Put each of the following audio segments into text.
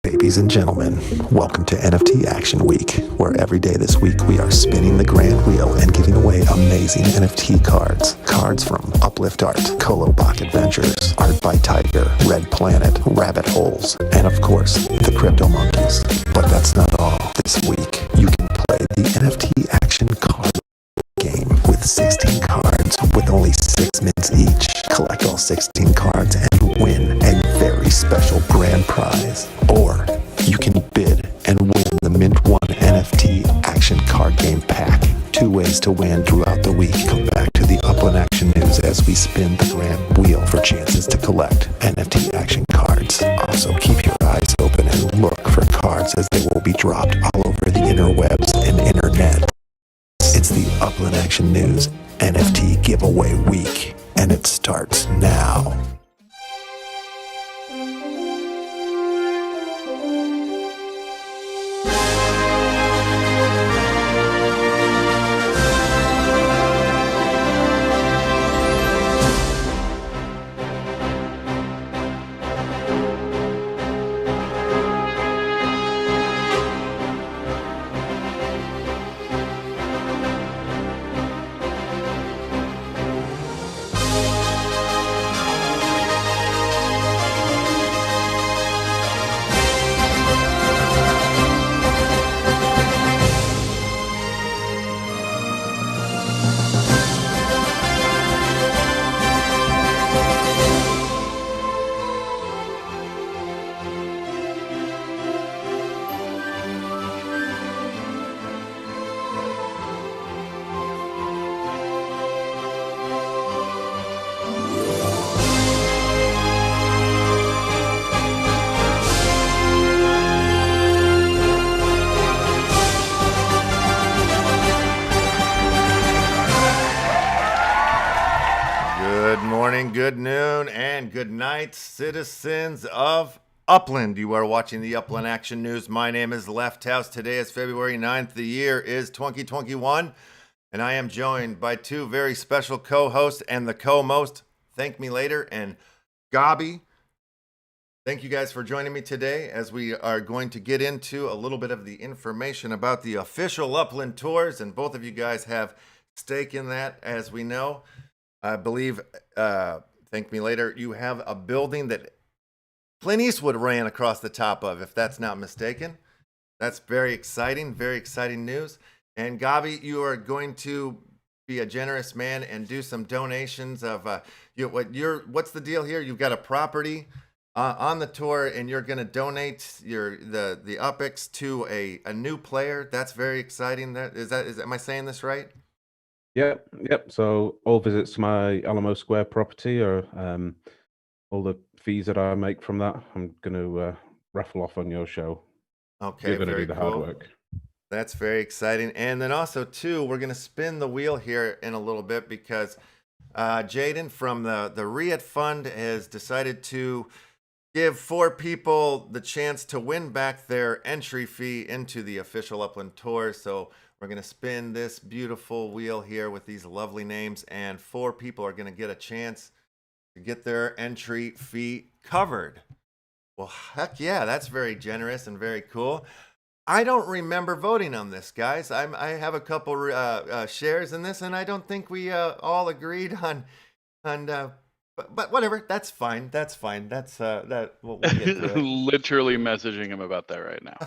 Ladies and gentlemen, welcome to NFT Action Week, where every day this week we are spinning the grand wheel and giving away amazing NFT cards. Cards from Uplift.Art, Kolobok Adventures, Art by Tiger, Red Planet, Rabbit Holes, and of course, the Crypto Monkeys. But that's not all. This week, you can play the NFT Action card game with 16 cards with only 6 minutes each. Collect all 16 cards and win a very special grand prize. Or you can bid and win the Mint 1 NFT Action card game pack. 2 ways to win throughout the week. Come back to the Upland Action News as we spin the grand wheel for chances to collect NFT Action cards. Also, keep your eyes open and look for cards as they will be dropped all over the interwebs and internet. It's the Upland Action News NFT Giveaway Week, and it starts now. Good noon and good night, citizens of Upland. You are watching the Upland Action News. My name is Left House. Today is February 9th. The year is 2021. And I am joined by 2 very special co-hosts and the co-most, Thank Me Later, and GAWBIE. Thank you guys for joining me today as we are going to get into a little bit of the information about the official Upland tours. And both of you guys have stake in that, as we know. I believe, Thank Me Later, you have a building that Clint Eastwood ran across the top of, if that's not mistaken. That's very exciting news. And GAWBIE, you are going to be a generous man and do some donations of what's the deal here? You've got a property on the tour, and you're going to donate the UPX to a new player. That's very exciting. Am I saying this right? Yep. So all visits to my Alamo Square property are all the fees that I make from that. I'm going to raffle off on your show. Okay, you're going to do the hard cool. work. That's very exciting. And then also, too, we're going to spin the wheel here in a little bit because Jaden from the Riot Fund has decided to give 4 people the chance to win back their entry fee into the official Upland Tour. So we're going to spin this beautiful wheel here with these lovely names, and 4 people are going to get a chance to get their entry fee covered. Well, heck yeah, that's very generous and very cool. I don't remember voting on this, guys. I have a couple shares in this, and I don't think we all agreed on but whatever. That's fine. That's we'll get to it. Literally messaging him about that right now.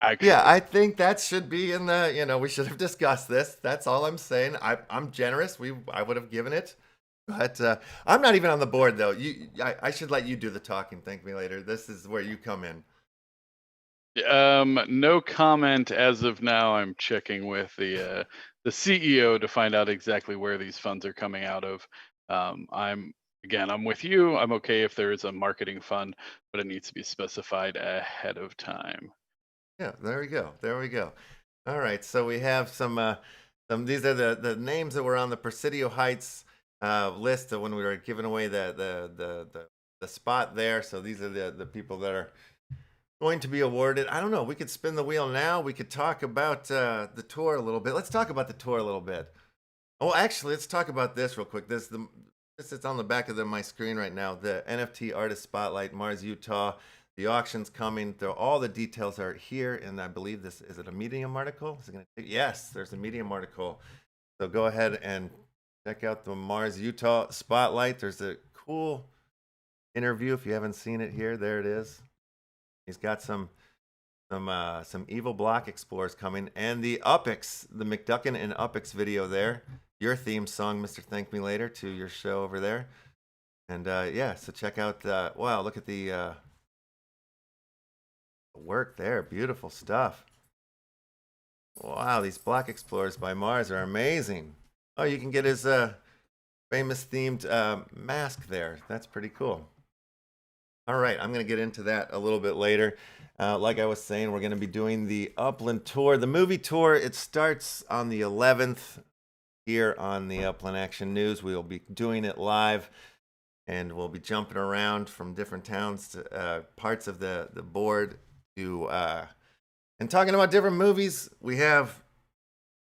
Actually. Yeah, I think that should be in the, we should have discussed this. That's all I'm saying. I'm generous. I would have given it, but I'm not even on the board though. I should let you do the talking. Thank Me Later. This is where you come in. No comment as of now. I'm checking with the CEO to find out exactly where these funds are coming out of. I'm with you. I'm okay if there is a marketing fund, but it needs to be specified ahead of time. Yeah, there we go. All right, so we have some these are the names that were on the Presidio Heights list when we were giving away the spot there. So these are the people that are going to be awarded. I don't know. We could spin the wheel now. We could talk about the tour a little bit. Let's talk about the tour a little bit. Oh, actually, let's talk about this real quick. This is on the back of my screen right now. The NFT Artist Spotlight, Mars, Utah. The auction's coming. All the details are here, and I believe this is it a Medium article? Is it gonna yes, there's a Medium article. So go ahead and check out the Mars Utah spotlight. There's a cool interview if you haven't seen it here. There it is. He's got some evil block explorers coming, and the Upix, the McDuckin and Upix video there. Your theme song, Mr. Thank Me Later, to your show over there. And yeah, so check out. Wow, look at the work there. Beautiful stuff. Wow, these block explorers by Mars are amazing. Oh, you can get his famous themed mask there. That's pretty cool. All right, I'm going to get into that a little bit later. Like I was saying, we're going to be doing the Upland tour. The movie tour, it starts on the 11th here on the Upland Action News. We'll be doing it live, and we'll be jumping around from different towns to parts of the board to and talking about different movies. We have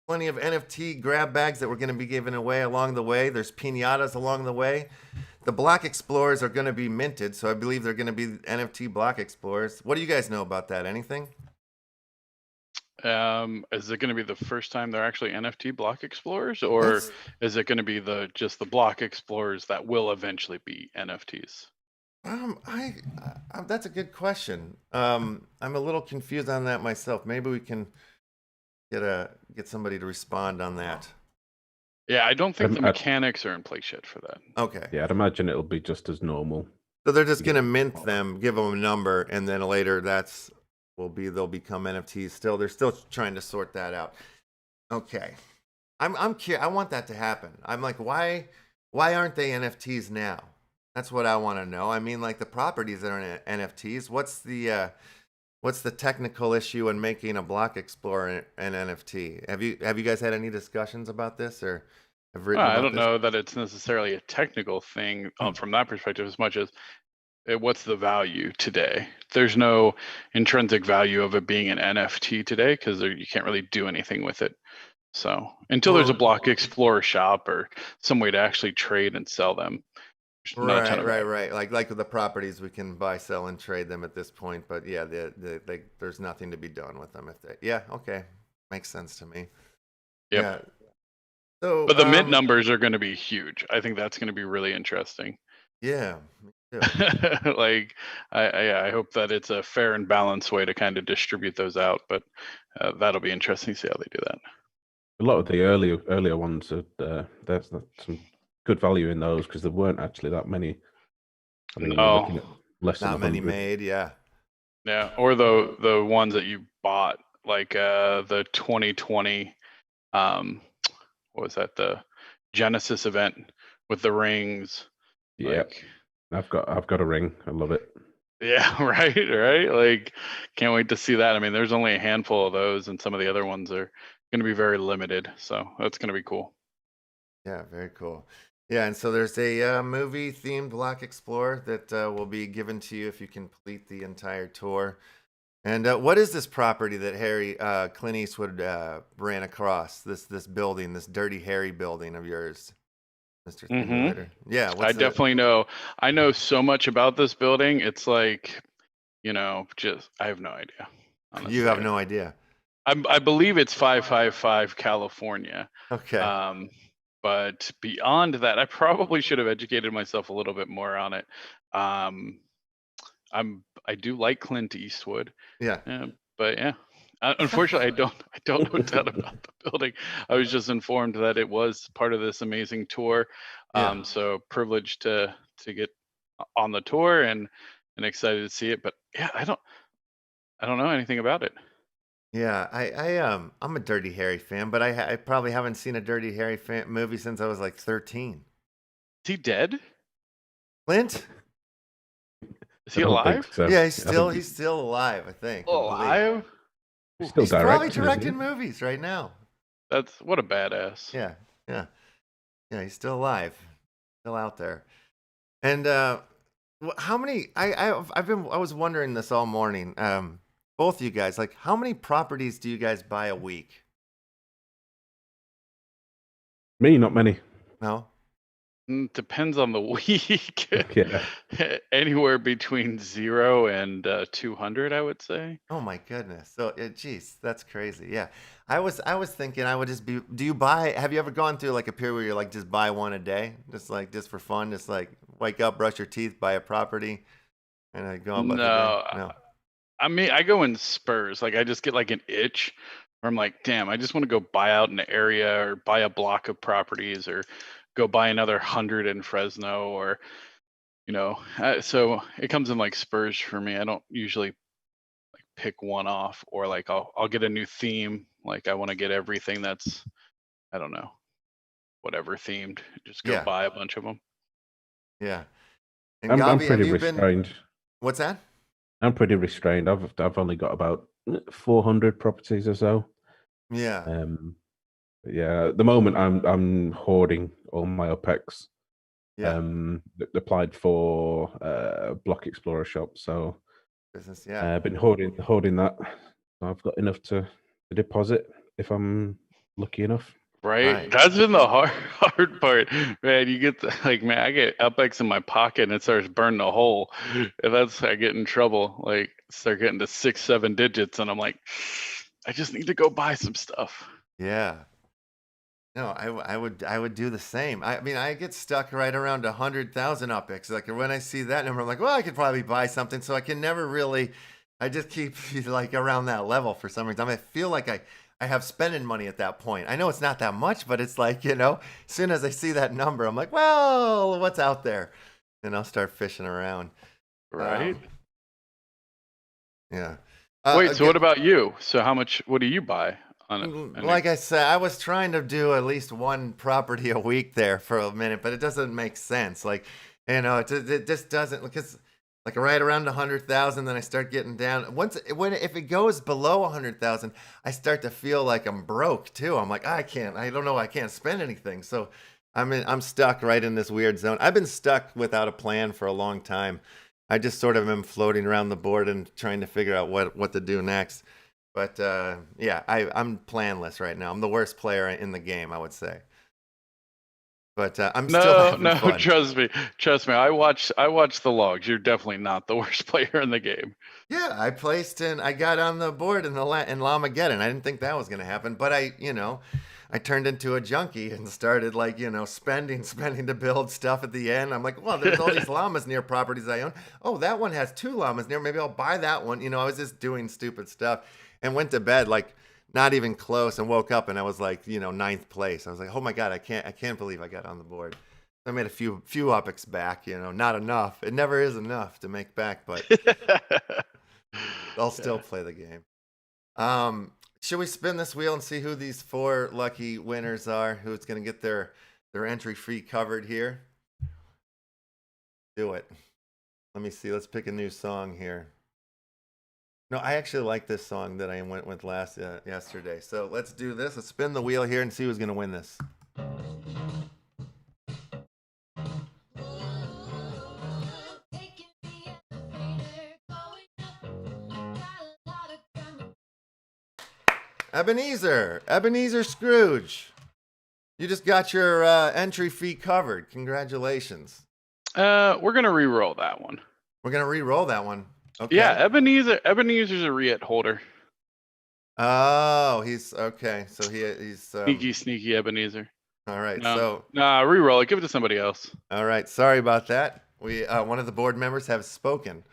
plenty of NFT grab bags that we're going to be giving away along the way. There's piñatas along the way. The block explorers are going to be minted, so I believe they're going to be NFT block explorers. What do you guys know about that? Anything? Is it going to be the first time they're actually NFT block explorers, or is it going to be just the block explorers that will eventually be NFTs? That's a good question. I'm a little confused on that myself. Maybe we can get somebody to respond on that. Yeah, I don't think the mechanics are in place yet for that. Okay. Yeah, I'd imagine it'll be just as normal. So they're just gonna mint them, give them a number, and then later they'll become NFTs. Still, they're still trying to sort that out. Okay. I'm curious. I want that to happen. I'm like, why aren't they NFTs now? That's what I want to know. I mean, like the properties that are NFTs. What's the technical issue in making a block explorer an NFT? Have you guys had any discussions about this or have written about I don't this? know that it's necessarily a technical thing from that perspective as much as what's the value today. There's no intrinsic value of it being an NFT today because you can't really do anything with it. So until there's a block explorer shop or some way to actually trade and sell them. Right. Like with the properties, we can buy, sell, and trade them at this point. But yeah, there's nothing to be done with them okay, makes sense to me. Yep. Yeah. So, but the mint numbers are going to be huge. I think that's going to be really interesting. Yeah. Me too. Like I hope that it's a fair and balanced way to kind of distribute those out. But that'll be interesting to see how they do that. A lot of the earlier ones there's some good value in those because there weren't actually that many. I think we're looking at less than 100. Many made, yeah. Yeah, or the ones that you bought, like the 2020, what was that? The Genesis event with the rings. Yeah, I've got a ring. I love it. Yeah, right. Like, can't wait to see that. I mean, there's only a handful of those, and some of the other ones are going to be very limited. So that's going to be cool. Yeah, very cool. Yeah, and so there's a movie-themed block explorer that will be given to you if you complete the entire tour. And what is this property that Clint Eastwood ran across? This building, this Dirty Harry building of yours, Mr. Simulator. Yeah, I definitely know. I know so much about this building. It's like, just I have no idea. Honestly. You have no idea. I believe it's 555 California. Okay. But beyond that, I probably should have educated myself a little bit more on it. I do like Clint Eastwood. Yeah. But yeah, unfortunately, I don't know a ton about the building. I was just informed that it was part of this amazing tour. So privileged to get on the tour and excited to see it. But yeah, I don't know anything about it. Yeah, I'm a Dirty Harry fan, but I probably haven't seen a Dirty Harry movie since I was like 13. Is he dead? Clint? Is he alive? So. Yeah, he's still alive, I think. Alive? He's still probably directing movies right now. That's what a badass. Yeah, he's still alive, still out there. And how many? I was wondering this all morning. Both of you guys, like, how many properties do you guys buy a week? Me, not many. No? Depends on the week. Yeah. Anywhere between 0 and 200, I would say. Oh my goodness. So, geez, that's crazy. Yeah. I was thinking I would just be, have you ever gone through like a period where you're like, just buy one a day? Just for fun? Just like wake up, brush your teeth, buy a property, and I go about the day? No, No. I mean, I go in spurs. Like, I just get like an itch where I'm like, damn, I just want to go buy out an area or buy a block of properties or go buy another 100 in Fresno or, so it comes in like spurs for me. I don't usually like pick one off or like I'll get a new theme. Like, I want to get everything that's, I don't know, whatever themed. Just go Yeah. buy a bunch of them. Yeah. And I'm Gabi, have pretty you been, restrained. what's that? I'm pretty restrained. I've only got about 400 properties or so. Yeah. But yeah, at the moment I'm hoarding all my UPX. Yeah. Applied for Block Explorer shop, so Business. Yeah. I've been hoarding that. I've got enough to deposit if I'm lucky enough. Right. That's been the hard part, man. You get like, man, I get UPX in my pocket and it starts burning a hole. And I get in trouble. Like, start getting to 6, 7 digits, and I'm like, I just need to go buy some stuff. Yeah. No, I would do the same. I mean, I get stuck right around 100,000 UPX. Like when I see that number, I'm like, well, I could probably buy something. So I can never really. I just keep like around that level for some reason. I feel like I have spending money at that point. I know it's not that much, but it's like, as soon as I see that number, I'm like, well, what's out there? And I'll start fishing around. Right. Yeah. Wait, so what about you? So what do you buy? Like I said, I was trying to do at least one property a week there for a minute, but it doesn't make sense. Like, it just doesn't, because like right around 100,000, then I start getting down. If it goes below 100,000, I start to feel like I'm broke too. I'm like, I don't know, I can't spend anything. So I'm stuck right in this weird zone. I've been stuck without a plan for a long time. I just sort of am floating around the board and trying to figure out what to do next. But yeah, I'm planless right now. I'm the worst player in the game, I would say. But I'm still having fun. Trust me. I watch the logs. You're definitely not the worst player in the game. Yeah, I got on the board in Llamageddon. I didn't think that was gonna happen, but I turned into a junkie and started like, spending to build stuff at the end. I'm like, well, there's all these llamas near properties I own. Oh, that one has 2 llamas near. Maybe I'll buy that one. I was just doing stupid stuff and went to bed like not even close and woke up and I was like, 9th place. I was like, oh my God, I can't believe I got on the board. I made a few UPX back, not enough. It never is enough to make back, but I'll still play the game. Should we spin this wheel and see who these 4 lucky winners are? Who's going to get their entry fee covered here? Do it. Let me see. Let's pick a new song here. No, I actually like this song that I went with yesterday. So let's do this. Let's spin the wheel here and see who's going to win this. Ebenezer Scrooge. You just got your entry fee covered. Congratulations. We're gonna re-roll that one. We're gonna re-roll that one. Okay. Yeah, Ebenezer's a REIT holder. Oh, he's okay. So he's sneaky Ebenezer. All right. Re-roll it. Give it to somebody else. All right. Sorry about that. We one of the board members have spoken.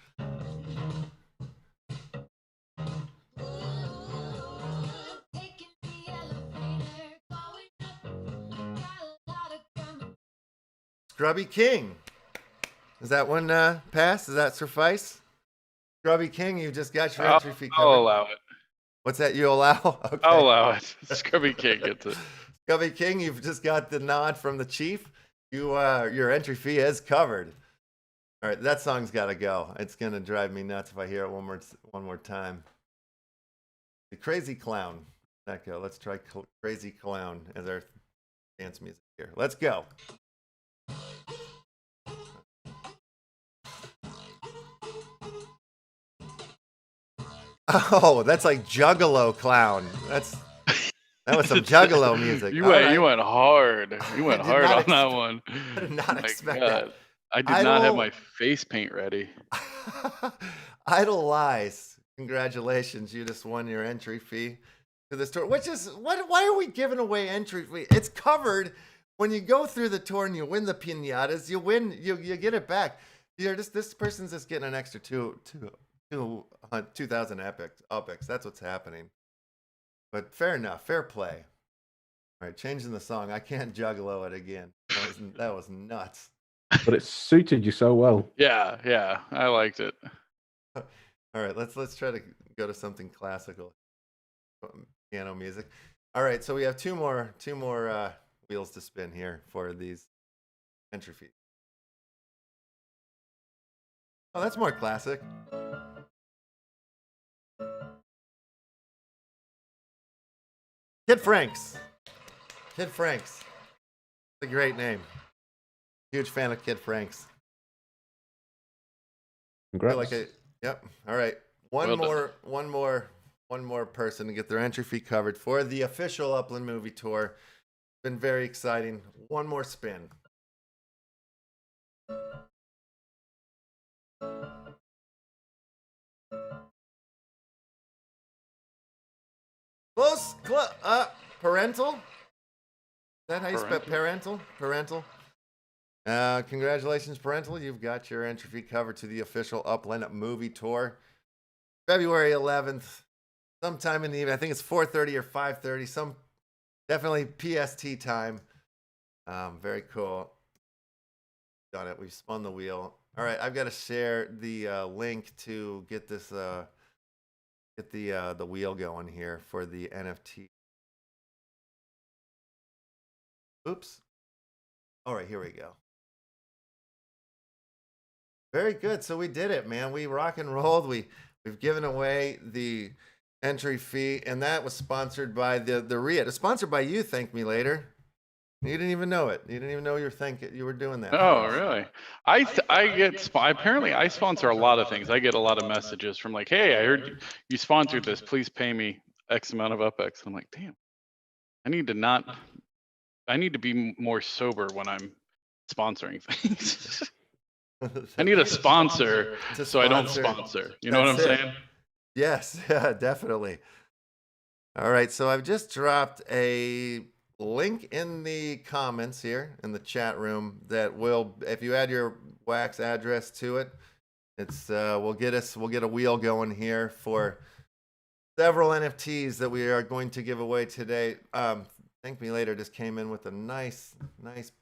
Scrubby King. Does that one pass? Does that suffice? Scrubby King, you just got your entry fee covered. I'll allow it. What's that? You allow? Okay. I'll allow it. Scrubby King gets it. Scrubby King, you've just got the nod from the chief. Your entry fee is covered. All right, that song's got to go. It's gonna drive me nuts if I hear it one more time. The Crazy Clown. That go. Let's try Crazy Clown as our dance music here. Let's go. Oh, that's like Juggalo Clown. That's That was some Juggalo music. You All went right. you went hard. You I went did hard not on that expect. one. I did not My expect that. God. I did not have my Idle. face paint ready. Idle Lies. Congratulations, you just won your entry fee to the tour. Which is what? Why are we giving away entry fee? It's covered when you go through the tour and you win the pinatas. You win. You get it back. You're just this person's just getting an extra 2,000 epics. That's what's happening. But fair enough. Fair play. All right, changing the song. I can't Juggalo it again. That was nuts. But it suited you so well. Yeah, I liked it. All right, let's try to go to something classical, piano music. All right, so we have two more wheels to spin here for these entry fees. Oh, that's more classic. Kid Franks. Kid Franks. It's a great name. Huge fan of Kid Franks. Congrats. Yep. All right. One more person to get their entry fee covered for the official Upland movie tour. Been very exciting. One more spin. Close. Parental. Is that how you spell parental? Parental. Congratulations, Parental. You've got your entry fee covered to the official Upland movie tour. February 11th, sometime in the evening. I think it's 4:30 or 5:30. Definitely PST time. Very cool. Got it. We've spun the wheel. All right, I've got to share the link to get this get the wheel going here for the NFT. Oops. All right, here we go. Very good. So we did it, man. We rock and rolled. We've given away the entry fee, and that was sponsored by the REIT. It's sponsored by you. Thank me later. You didn't even know it. You didn't even know you were doing that. Oh, really? Apparently I sponsor a lot of things. I get a lot of messages from like, hey, I heard you sponsored this. Please pay me X amount of UPX. I'm like, damn, I need to be more sober when I'm sponsoring things. I need a sponsor so I don't sponsor. You know what I'm saying? Yes, yeah, definitely. All right, so I've just dropped a link in the comments here in the chat room that will, if you add your wax address to it, it's we'll get a wheel going here for several NFTs that we are going to give away today. Thank Me Later just came in with a nice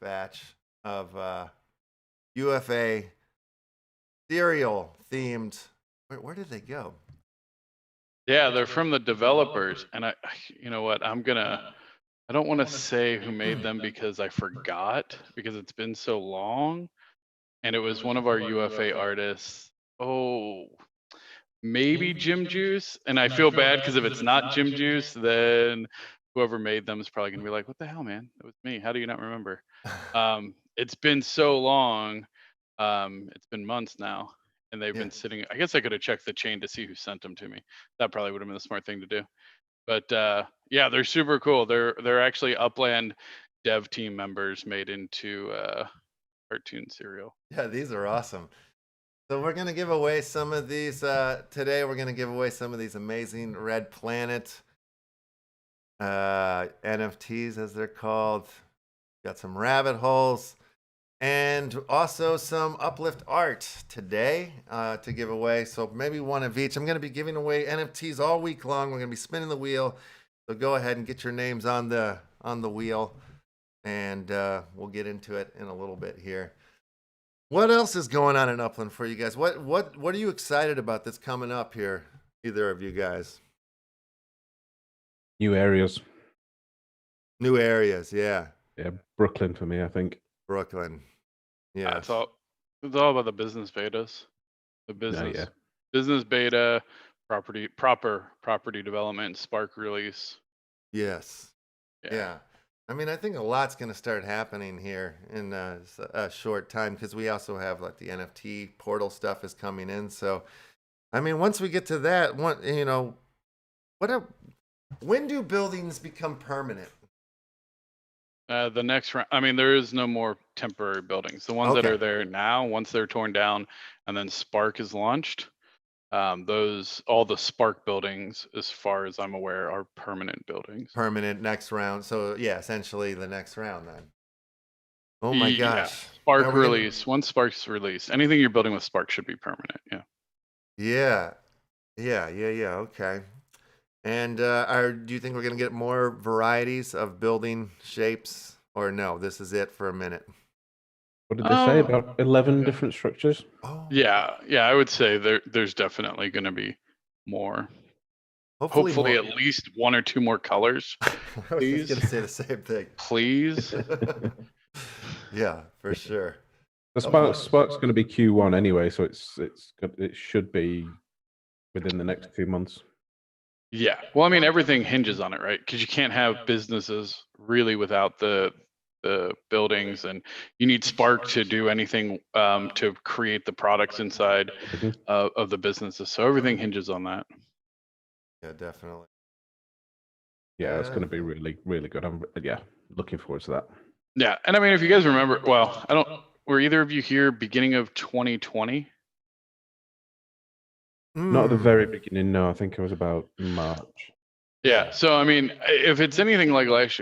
batch of UFA cereal themed. Where did they go? Yeah, they're from the developers, and you know what? I don't want to say who made them because I forgot, because it's been so long, and it was one of our UFA artists. Oh, maybe Jim Juice, and I feel bad because if it's not Jim Juice, then whoever made them is probably gonna be like, "What the hell, man? It was me. How do you not remember?" It's been so long. It's been months now, and they've been sitting. I guess I could have checked the chain to see who sent them to me. That probably would have been the smart thing to do. But yeah, they're super cool. They're actually Upland dev team members made into cartoon cereal. Yeah, these are awesome. So we're gonna give away some of these today. We're gonna give away some of these amazing Red Planet NFTs, as they're called. Got some rabbit holes, and also some Uplift.Art today to give away. So maybe one of each. I'm going to be giving away NFTs all week long. We're going to be spinning the wheel. So go ahead and get your names on the wheel, and we'll get into it in a little bit here. What else is going on in Upland for you guys? What are you excited about that's coming up here, either of you guys? New areas. New areas, yeah. Yeah, Brooklyn for me, I think. Brooklyn. Yeah. It's all about the business betas. The business beta, proper property development, Spark release. Yes. Yeah. I mean, I think a lot's going to start happening here in a short time, because we also have like the NFT portal stuff is coming in. So, I mean, once we get to that, When do buildings become permanent? The next round, I mean, there is no more temporary buildings. The ones that Okay. are there now, once they're torn down and then Spark is launched, all the Spark buildings, as far as I'm aware, are permanent buildings. Permanent next round. So yeah, essentially the next round then. Oh my Yeah, gosh. Spark Are we gonna- release. Once Spark's released, anything you're building with Spark should be permanent. Yeah. Yeah. Yeah. Okay. And do you think we're gonna get more varieties of building shapes, or no? This is it for a minute. What did they say Um, about 11 different structures? Oh. Yeah, I would say there's definitely going to be more. Hopefully Hopefully, more. at least one or two more colors, I was just please. gonna say the same thing. Please. Yeah, for sure. The Spark's going to be Q1 anyway, so it should be within the next 2 months. Yeah. Well, I mean, everything hinges on it, right? Because you can't have businesses really without the buildings, and you need Spark to do anything to create the products inside Mhm. of the businesses. So everything hinges on that. Yeah, definitely. Yeah, it's going to be really, really good. I'm looking forward to that. Yeah, and I mean, if you guys remember, well, I don't. Were either of you here beginning of 2020? Not at the very beginning, no. I think it was about March. Yeah. So I mean, if it's anything like last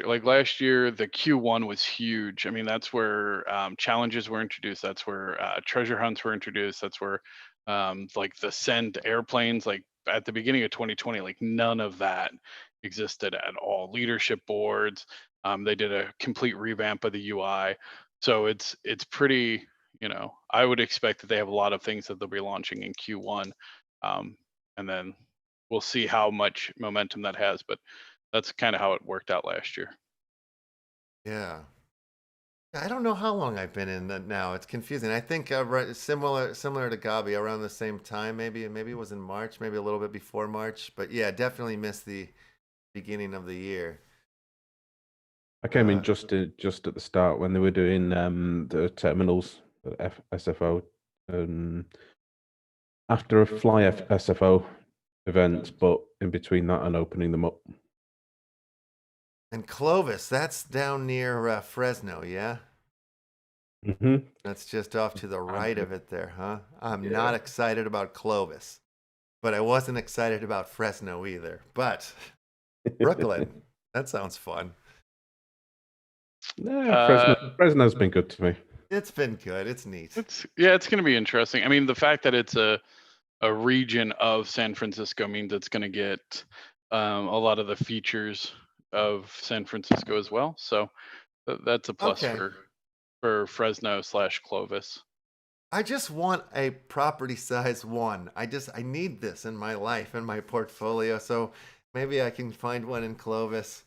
year, the Q1 was huge. I mean, that's where challenges were introduced. That's where treasure hunts were introduced. That's where like the send airplanes, like at the beginning of 2020, like none of that existed at all. Leadership boards. They did a complete revamp of the UI. So it's pretty. I would expect that they have a lot of things that they'll be launching in Q1, and then we'll see how much momentum that has, but that's kind of how it worked out last year. Yeah. I don't know how long I've been in that now. It's confusing. I think right, similar to GAWBIE, around the same time. Maybe it was in March, maybe a little bit before March. But yeah, definitely missed the beginning of the year. I came in just at the start when they were doing the terminals, the SFO, after a fly SFO event, but in between that and opening them up. And Clovis, that's down near Fresno, yeah? Mm-hmm. That's just off to the right of it there, huh? I'm Yeah. not excited about Clovis, but I wasn't excited about Fresno either. But Brooklyn, that sounds fun. Yeah, Fresno's been good to me. It's been good. It's neat. It's going to be interesting. I mean, the fact that it's a region of San Francisco means it's going to get a lot of the features of San Francisco as well. So that's a plus for Fresno / Clovis. I just want a property size one. I need this in my life, in my portfolio. So maybe I can find one in Clovis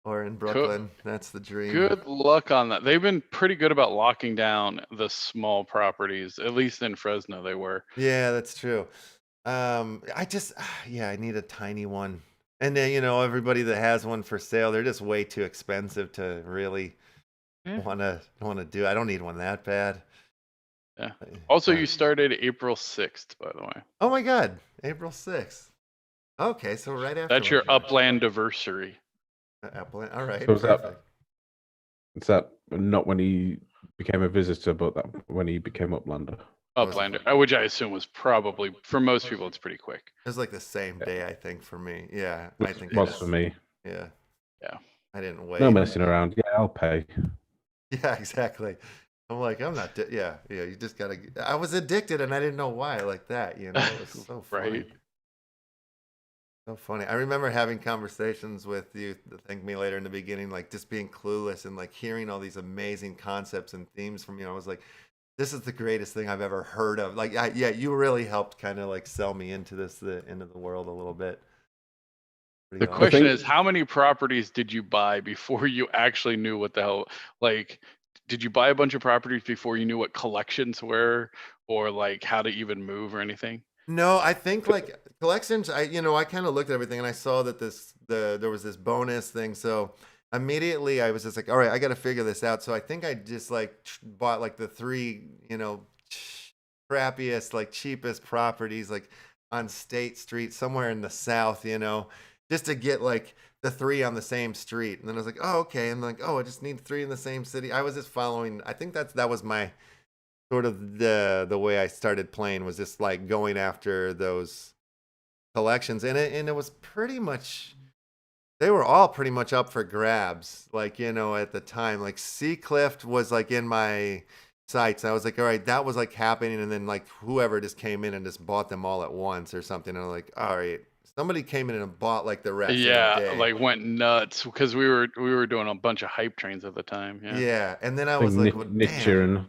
or in Brooklyn. That's the dream. Good luck on that. They've been pretty good about locking down the small properties, at least in Fresno they were. Yeah, that's true. I need a tiny one. And then, everybody that has one for sale, they're just way too expensive to really want to do. I don't need one that bad. Yeah. Also, you started April 6th, by the way. Oh my God, April 6th. Okay, so right after. That's your Upland anniversary. Upland. All right. So is that not when he became a visitor, but when he became Uplander? Uplander, which I assume was probably, for most people, it's pretty quick. It was like the same day, I think, for me. Yeah, I think it was for me. Yeah. Yeah. I didn't wait. No messing around. Yeah, I'll pay. Yeah, exactly. I'm like, I'm not. Yeah. You just gotta. I was addicted, and I didn't know why. Like that, It was so funny. Right. So funny. I remember having conversations with you. Thank me later in the beginning, like just being clueless and like hearing all these amazing concepts and themes from you. I was like, this is the greatest thing I've ever heard of. Like, you really helped kind of like sell me into into the world a little bit. The question is, how many properties did you buy before you actually knew what the hell, like, did you buy a bunch of properties before you knew what collections were or like how to even move or anything? No, I think like collections, I kind of looked at everything and I saw that there was this bonus thing. So immediately I was just like, all right, I got to figure this out. So I think I just like bought like the 3, crappiest, like cheapest properties, like on State Street, somewhere in the South, just to get like the 3 on the same street. And then I was like, oh, okay. And like, oh, I just need 3 in the same city. I was just following. I think that was my sort of the way I started playing, was just like going after those collections. And it was pretty much, they were all pretty much up for grabs. Like, you know, at the time, like Seacliff was like in my sights. I was like, all right, that was like happening. And then like whoever just came in and just bought them all at once or something. And I'm like, all right, somebody came in and bought like the rest in a Yeah, day. like went nuts because we were doing a bunch of hype trains at the time. Yeah. Yeah. And then I I was think like, well, Nick damn. Sheeran,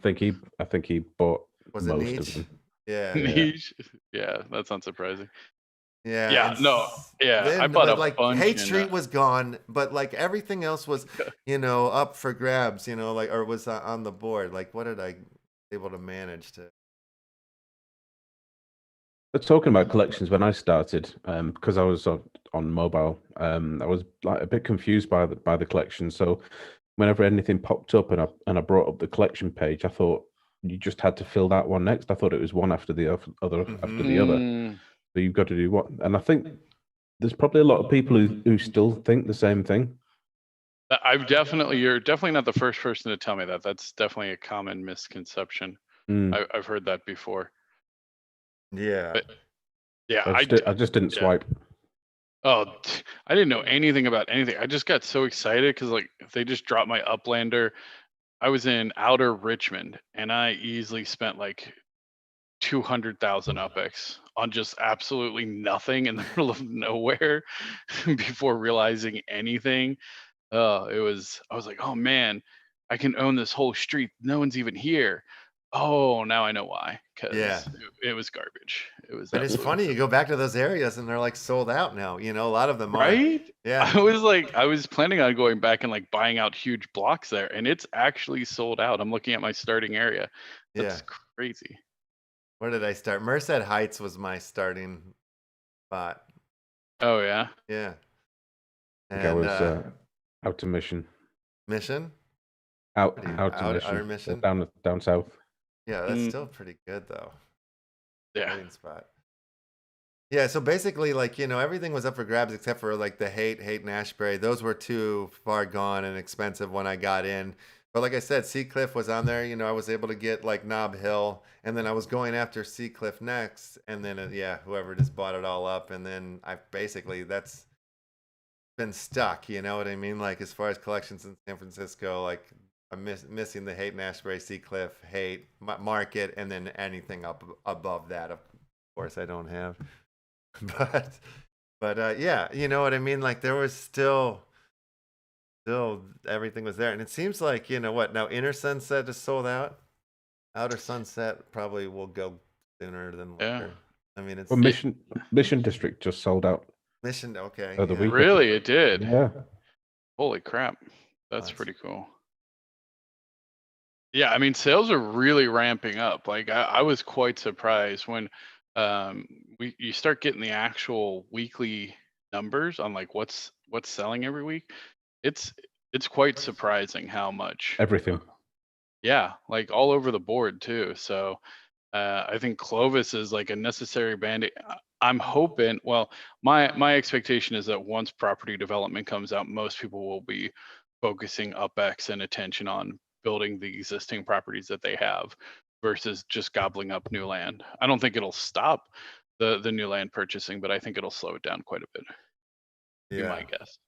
I think he bought Was it most of Niche? them. Yeah. Niche. Yeah, that's unsurprising. Yeah. Yeah, and no, yeah, I then, bought but a like bunch Hate in Street was gone, but like everything else was, you know, up for grabs, you know, like, or was on the board. Like, what did I able to manage to? But talking about collections, when I started, because I was on mobile, I was like a bit confused by the collection. So whenever anything popped up and I brought up the collection page, I thought you just had to fill that one next. I thought it was one after the other after the other. So you've got to do what? And I think there's probably a lot of people who still think the same thing. You're definitely not the first person to tell me that. That's definitely a common misconception. I've heard that before. Yeah. But yeah, I just didn't swipe. Oh, I didn't know anything about anything. I just got so excited because like they just dropped my Uplander. I was in outer Richmond and I easily spent like 200,000 UPX on just absolutely nothing in the middle of nowhere before realizing anything. I was like, oh man, I can own this whole street. No one's even here. Oh, now I know why. Because Yeah. it was garbage. It was. But it's funny, you go back to those areas and they're like sold out now. You know, a lot of them are. Right? Yeah. I was planning on going back and like buying out huge blocks there, and it's actually sold out. I'm looking at my starting area. That's crazy. Where did I start? Merced Heights was my starting spot. Oh yeah. Yeah. I think I was out to Mission. Mission? Out to Mission. Outer Mission? Down south. Yeah, that's still pretty good though. Yeah. Starting spot. Yeah, so basically, like, you know, everything was up for grabs except for like the Hate and Ashbury. Those were too far gone and expensive when I got in. But like I said, Seacliff was on there. You know, I was able to get like Knob Hill, and then I was going after Seacliff next, and then whoever just bought it all up, and then I basically that's been stuck. You know what I mean? Like as far as collections in San Francisco, like I'm missing the Hate and Ashbury, Seacliff, Hate, Market, and then anything up above that. Of course, I don't have. But yeah, you know what I mean? Like there was still everything was there. And it seems like, you know what, now Inner Sunset is sold out. Outer Sunset probably will go sooner than later. I mean, it's Mission District just sold out. Mission, okay. The week. Really, it did. Yeah. Holy crap. That's pretty cool. Yeah, I mean, sales are really ramping up. Like I was quite surprised when you start getting the actual weekly numbers on like what's selling every week. It's quite surprising how much. Everything. Yeah, like all over the board too. So I think Clovis is like a necessary band-aid. I'm hoping, well, my expectation is that once property development comes out, most people will be focusing UpX and attention on building the existing properties that they have versus just gobbling up new land. I don't think it'll stop the new land purchasing, but I think it'll slow it down quite a bit. Be my guess.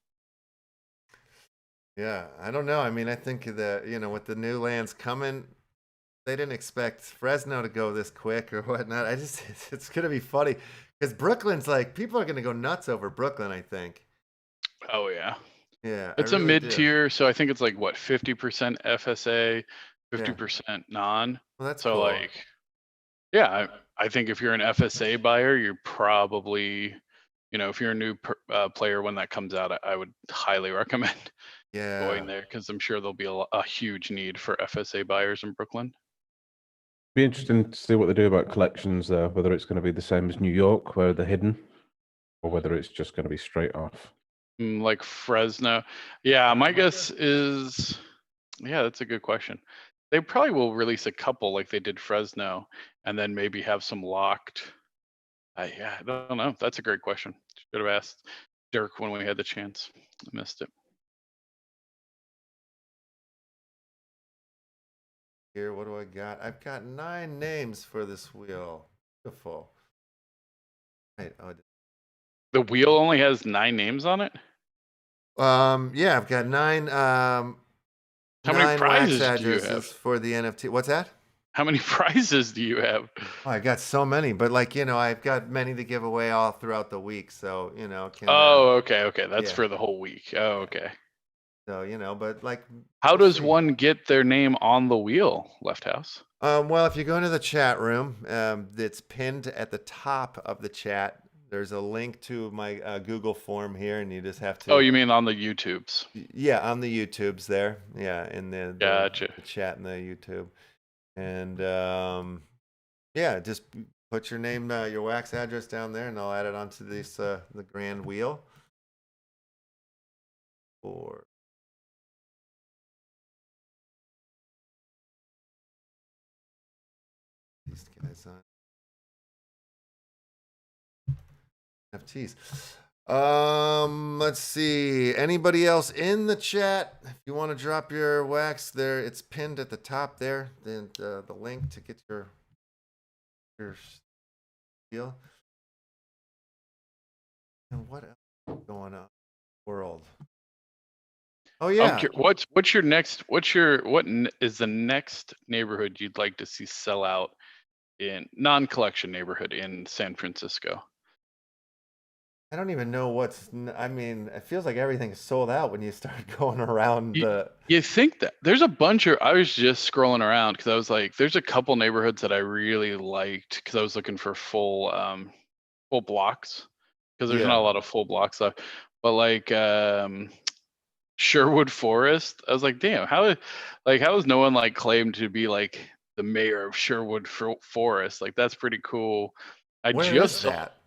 Yeah, I don't know. I mean, I think that, you know, with the new lands coming, they didn't expect Fresno to go this quick or whatnot. It's going to be funny because Brooklyn's like, people are going to go nuts over Brooklyn, I think. Oh, yeah. Yeah. It's a mid-tier, so I think it's like, what, 50% FSA, 50% non. Well, that's so cool. Like, yeah, I think if you're an FSA buyer, you're probably, you know, if you're a new player when that comes out, I would highly recommend going there because I'm sure there'll be a huge need for FSA buyers in Brooklyn. Be interesting to see what they do about collections there, whether it's going to be the same as New York, where they're hidden, or whether it's just going to be straight off. Like Fresno. Yeah, my guess is, yeah, that's a good question. They probably will release a couple like they did Fresno and then maybe have some locked. Yeah, I don't know. That's a great question. Should have asked Dirk when we had the chance. I missed it. Here, what do I got? I've got 9 names for this wheel. Beautiful. Right. Oh, The wheel only has 9 names on it. yeah, I've got 9. How many 9 wax prizes do you addresses have? for the NFT. What's that? How many prizes do you have? Oh, I got so many, but like, I've got many to give away all throughout the week. So, can. Oh, okay. That's yeah. for the whole week. Oh, okay. So, but like. How we'll does see. one get their name on the wheel, Left House? Well, if you go into the chat room, it's pinned at the top of the chat. There's a link to my Google form here, and you just have to. Oh, you mean on the YouTubes? Yeah, on the YouTubes there. Yeah, in the Gotcha. the chat in the YouTube. And yeah, just put your name, your wax address down there, and I'll add it onto this the grand wheel. For these guys on NFTs. Let's see. Anybody else in the chat? If you want to drop your wax there, it's pinned at the top there. Then the link to get your deal. And what else is going on in the world? Oh yeah. What is the next neighborhood you'd like to see sell out in non-collection neighborhood in San Francisco? I don't even know I mean, it feels like everything's sold out when you start going around You think that there's a bunch of, I was just scrolling around because I was like, there's a couple neighborhoods that I really liked because I was looking for full blocks because there's not a lot of full blocks left. But like Sherwood Forest, I was like, damn, how has no one like claimed to be like the mayor of Sherwood Forest? Like that's pretty cool. Where is that?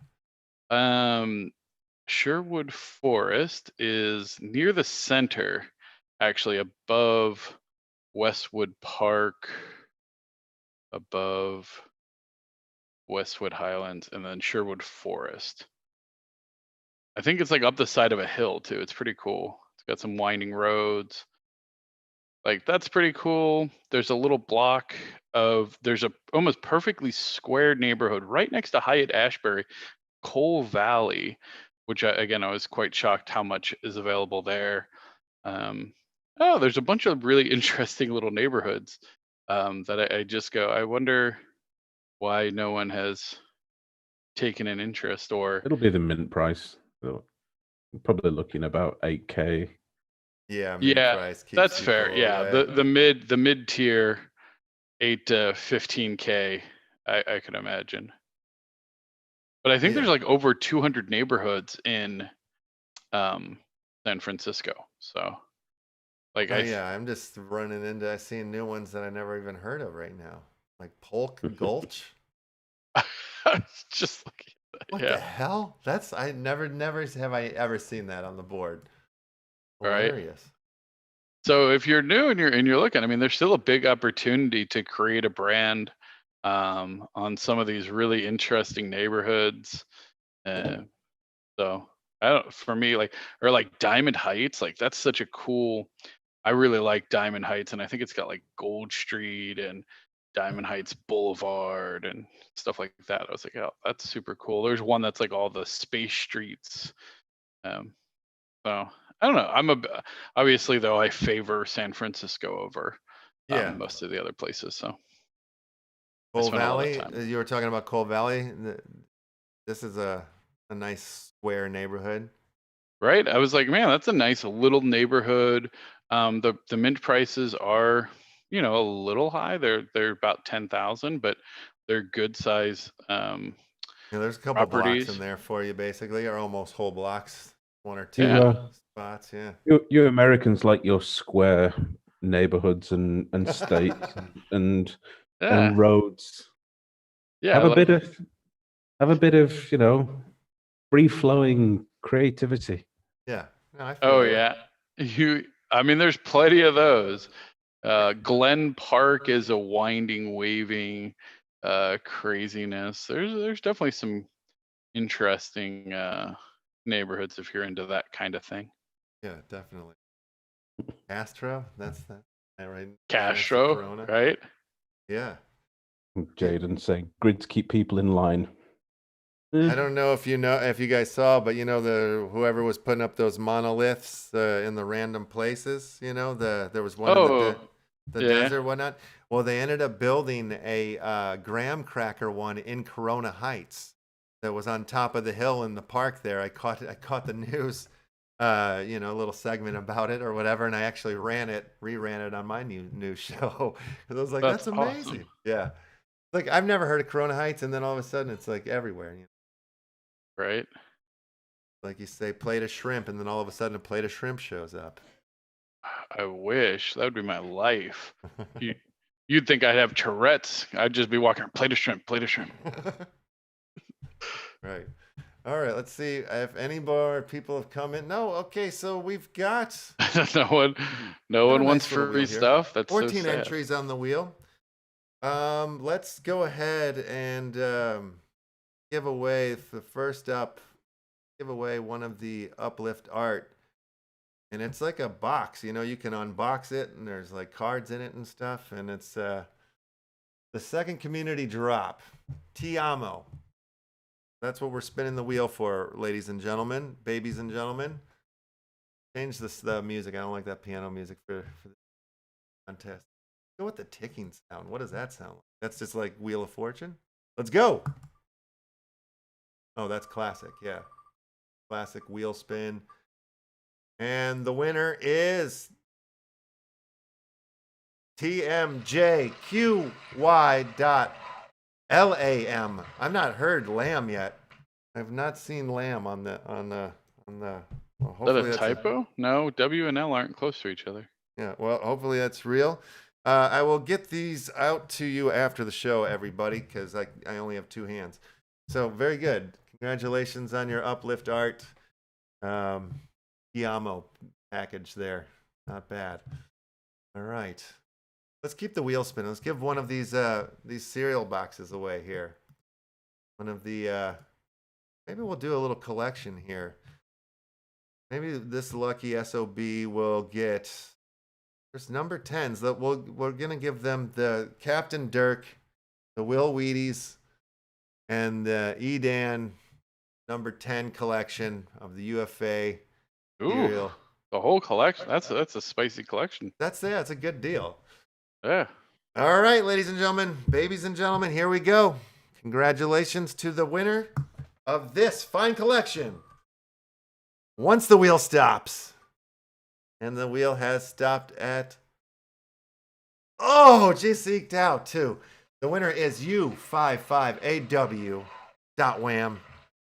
Sherwood Forest is near the center, actually above Westwood Park, above Westwood Highlands, and then Sherwood Forest. I think it's like up the side of a hill too. It's pretty cool. It's got some winding roads. Like that's pretty cool. There's a little block there's a almost perfectly square neighborhood right next to Hyatt Ashbury, Coal Valley, which I was quite shocked how much is available there. There's a bunch of really interesting little neighborhoods that I just go, I wonder why no one has taken an interest. Or it'll be the mint price. So we're probably looking about 8K. Yeah, price keeps that's fair. Yeah, away. the mid tier 8 to 15K, I could imagine. But I think there's like over 200 neighborhoods in San Francisco. So like I'm just running into seeing new ones that I never even heard of right now. Like Polk Gulch. Just like what the hell? That's I never have I ever seen that on the board. Hilarious. Right. So if you're new and you're looking, I mean, there's still a big opportunity to create a brand on some of these really interesting neighborhoods. So for me, like Diamond Heights, like that's such a cool. I really like Diamond Heights, and I think it's got like Gold Street and Diamond Heights Boulevard and stuff like that. I was like, oh, that's super cool. There's one that's like all the space streets. So I don't know. Obviously though, I favor San Francisco over most of the other places. So Coal Valley. You were talking about Coal Valley. This is a nice square neighborhood. Right. I was like, man, that's a nice little neighborhood. The mint prices are, a little high. They're about 10,000, but they're good size. There's a couple properties blocks in there for you, basically, or almost whole blocks, 1 or 2 spots. Yeah. You Americans like your square neighborhoods and states and roads. Yeah. Have a bit of free flowing creativity. Yeah. No, yeah. I mean, there's plenty of those. Glen Park is a winding, waving craziness. There's definitely some interesting neighborhoods if you're into that kind of thing. Yeah, definitely. Castro, that's that right next to Castro, Corona. right? Yeah. Jaden saying grids keep people in line. I don't know if you guys saw, but whoever was putting up those monoliths in the random places, there was one in the yeah. desert, whatnot. Well, they ended up building a graham cracker one in Corona Heights that was on top of the hill in the park there. I caught the news, a little segment about it or whatever, and I actually reran it on my new show because I was like, that's amazing. Awesome. Yeah, like I've never heard of Corona Heights, and then all of a sudden it's like everywhere. Right. Like you say, plate of shrimp, and then all of a sudden a plate of shrimp shows up. I wish that would be my life. You'd think I'd have Tourette's. I'd just be walking around, plate of shrimp, plate of shrimp. Right. All right. Let's see if any more people have come in. No. Okay. So we've got no one wants nice little free wheel here. stuff. That's 14 so sad. entries on the wheel. Let's go ahead and give away one of the Uplift.Art. And it's like a box, you can unbox it and there's like cards in it and stuff. And it's the second community drop, T.M.L. That's what we're spinning the wheel for, ladies and gentlemen, babies and gentlemen. Change the music. I don't like that piano music for the contest. Go with the ticking sound. What does that sound like? That's just like Wheel of Fortune. Let's go. Oh, that's classic. Yeah. Classic wheel spin. And the winner is TMJQY.LAM. I've not heard lamb yet. I've not seen lamb on the. Well, Is that a typo? No, W and L aren't close to each other. Yeah, well, hopefully that's real. I will get these out to you after the show, everybody, because I only have two hands. So very good. Congratulations on your Uplift.Art Yamo package there. Not bad. All right. Let's keep the wheel spinning. Let's give one of these cereal boxes away here. One of the maybe we'll do a little collection here. Maybe this lucky SOB will get there's number 10s that we're gonna give them the Captain Dirk, the Will Wheaties, and the Edan number 10 collection of the UFA. Ooh, the whole collection. That's a spicy collection. That's a good deal. Yeah. All right, ladies and gentlemen, babies and gentlemen, here we go. Congratulations to the winner of this fine collection. Once the wheel stops, and the wheel has stopped at, just eked out too. The winner is U55AW.Wham.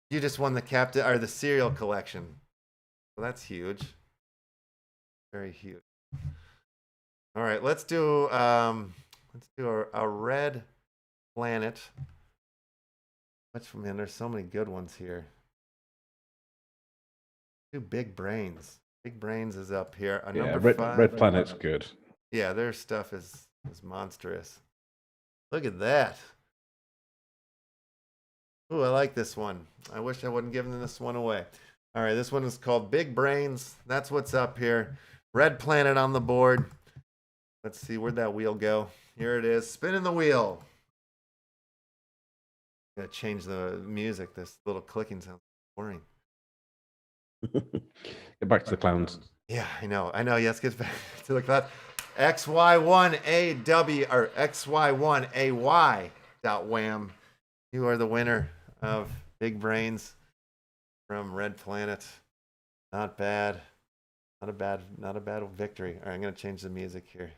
You just won the cereal collection. Well, that's huge. Very huge. All right, let's do a red planet. Man, there's so many good ones here. Do Big Brains. Big Brains is up here. Number 5. Red Planet's good. Yeah, their stuff is monstrous. Look at that. Ooh, I like this one. I wish I wouldn't given this one away. All right, this one is called Big Brains. That's what's up here. Red Planet on the board. Let's see, where'd that wheel go? Here it is, spinning the wheel. Gotta change the music. This little clicking sounds boring. Get back to the clowns. Yeah, I know. Yes, get back to the cloud. XY1AW or XY1AY.Wham. You are the winner of Big Brains from Red Planet. Not bad. Not a bad victory. All right, I'm gonna change the music here.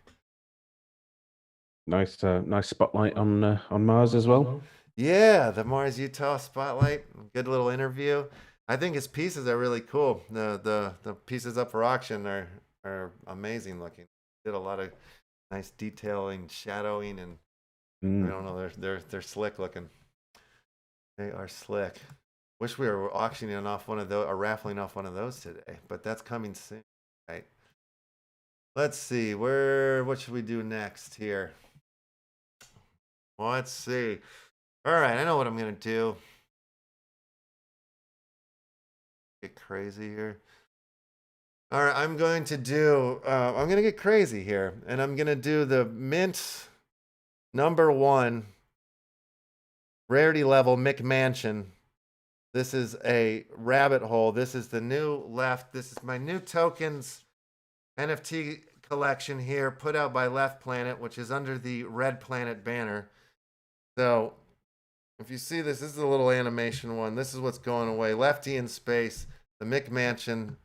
Nice spotlight on Mars as well. Yeah, the Mars Utah spotlight. Good little interview. I think his pieces are really cool. The pieces up for auction are amazing looking. Did a lot of nice detailing, shadowing, and I don't know, they're slick looking. They are slick. Wish we were auctioning off one of those or raffling off one of those today, but that's coming soon. Right. Let's see, what should we do next here? Let's see. All right, I know what I'm gonna do. Get crazy here. All right, I'm going to get crazy here, and I'm going to do the mint #1 rarity level McMansion. This is a rabbit hole. This is the new left. This is my new tokens NFT collection here, put out by Left Planet, which is under the Red Planet banner. So if you see this, this is a little animation one. This is what's going away. Lefty in space, the McMansion.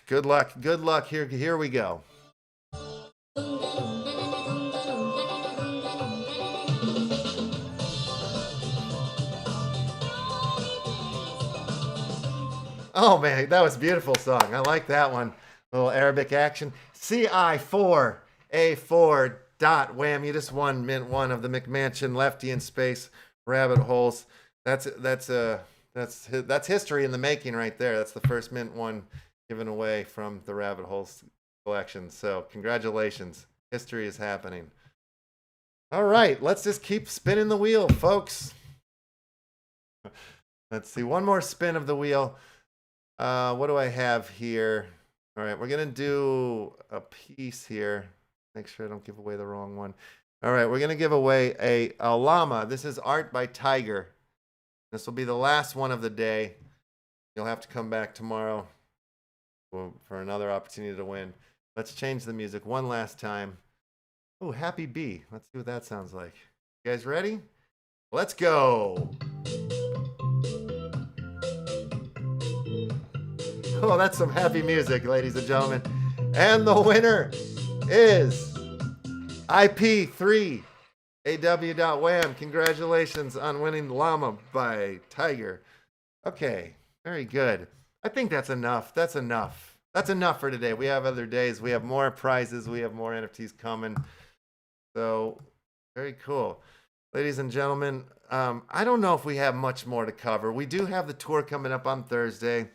Good luck. Good luck. Here we go. Oh man, that was a beautiful song. I like that one. Little Arabic action. CI4A4 dot wham. You just won mint 1 of the McMansion Lefty in Space rabbit holes. That's history in the making right there. That's the first mint 1 given away from the rabbit holes collection. So congratulations. History is happening. All right, let's just keep spinning the wheel, folks. Let's see, one more spin of the wheel. What do I have here? All right, we're going to do a piece here. Make sure I don't give away the wrong one. All right, we're going to give away a llama. This is art by Tiger. This will be the last one of the day. You'll have to come back tomorrow for another opportunity to win. Let's change the music one last time. Oh, Happy Bee. Let's see what that sounds like. You guys ready? Let's go. Oh, that's some happy music, ladies and gentlemen. And the winner is IP3AW.wham. Congratulations on winning Llama by Tiger. Okay, very good. I think that's enough. That's enough. That's enough for today. We have other days. We have more prizes. We have more NFTs coming. So, very cool. Ladies and gentlemen, I don't know if we have much more to cover. We do have the tour coming up on Thursday.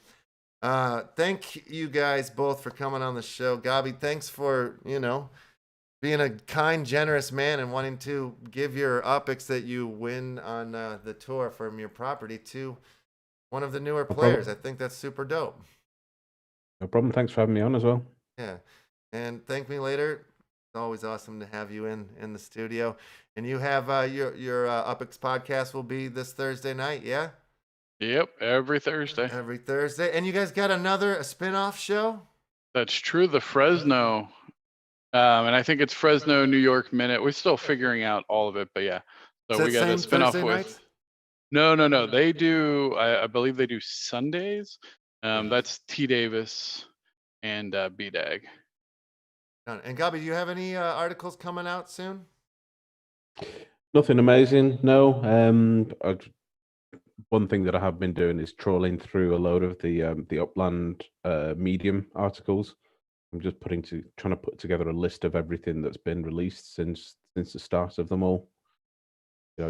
Thank you guys both for coming on the show. GAWBIE, thanks for, being a kind, generous man and wanting to give your UPX that you win on the tour from your property to one of the newer players. I think that's super dope. No problem. Thanks for having me on as well. Yeah. And thank me later. It's always awesome to have you in the studio. And you have your UPX podcast will be this Thursday night, yeah? Yep, every Thursday. Every Thursday. And you guys got a spin-off show? That's true. The Fresno. And I think it's Fresno, New York Minute. We're still figuring out all of it, but yeah. So we got a spin-off with. No. They do, I believe they do Sundays. That's T Davis and B-Dag. And GAWBIE, do you have any articles coming out soon? Nothing amazing, no. One thing that I have been doing is trawling through a load of the Upland Medium articles. I'm just trying to put together a list of everything that's been released since the start of them all.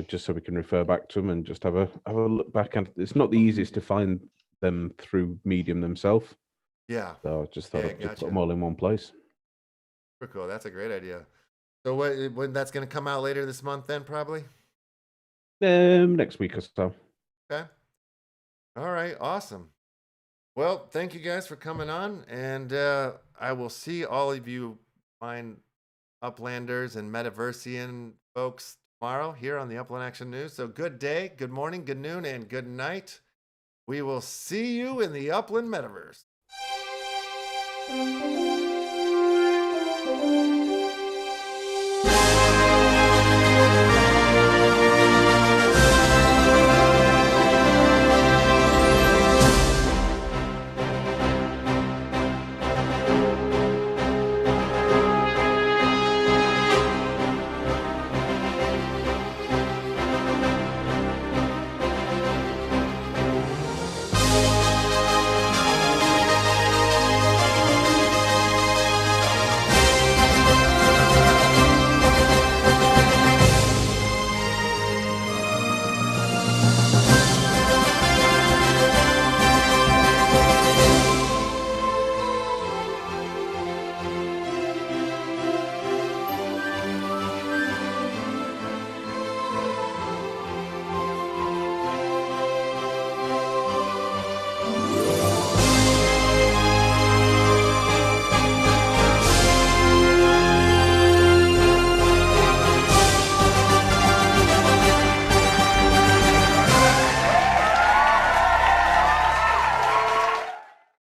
Just so we can refer back to them and just have a look back. And it's not the easiest to find them through Medium themselves. Yeah. So I just thought I'd just put them all in one place. Super cool. That's a great idea. So when that's going to come out later this month then, probably? Next week or so. Okay. All right. Awesome. Well, thank you guys for coming on, and I will see all of you fine Uplanders and Metaversian folks tomorrow here on the Upland Action News. So good day, good morning, good noon, and good night. We will see you in the Upland Metaverse.